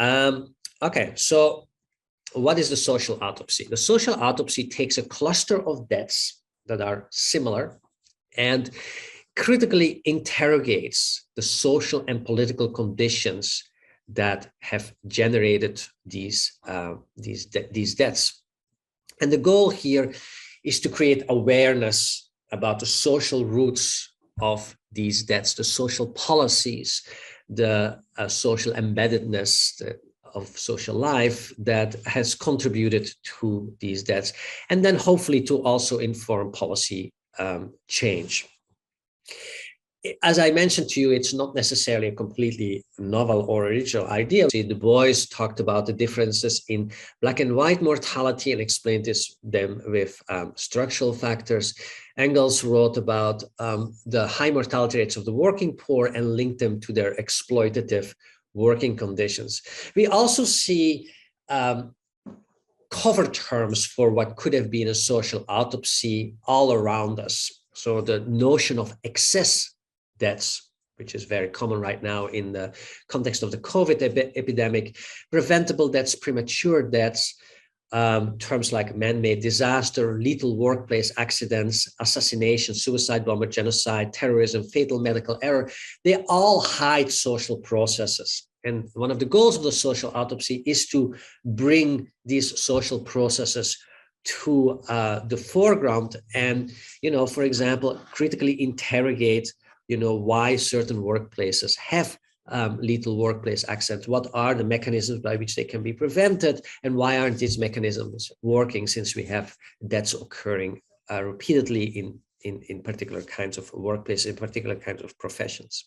Okay, so what is the social autopsy? The social autopsy takes a cluster of deaths that are similar and critically interrogates the social and political conditions that have generated these deaths. And the goal here is to create awareness about the social roots of these deaths, the social policies, the social embeddedness of social life that has contributed to these deaths, and then hopefully to also inform policy change. As I mentioned to you, it's not necessarily a completely novel or original idea. Du Bois talked about the differences in black and white mortality and explained them with structural factors. Engels wrote about the high mortality rates of the working poor and linked them to their exploitative working conditions. We also see cover terms for what could have been a social autopsy all around us. So the notion of excess deaths, which is very common right now in the context of the COVID epidemic, preventable deaths, premature deaths, terms like man-made disaster, lethal workplace accidents, assassination, suicide bomber, genocide, terrorism, fatal medical error, they all hide social processes. And one of the goals of the social autopsy is to bring these social processes to the foreground and, for example, critically interrogate why certain workplaces have lethal workplace accidents. What are the mechanisms by which they can be prevented, and why aren't these mechanisms working, since we have deaths occurring repeatedly in particular kinds of workplaces, in particular kinds of professions.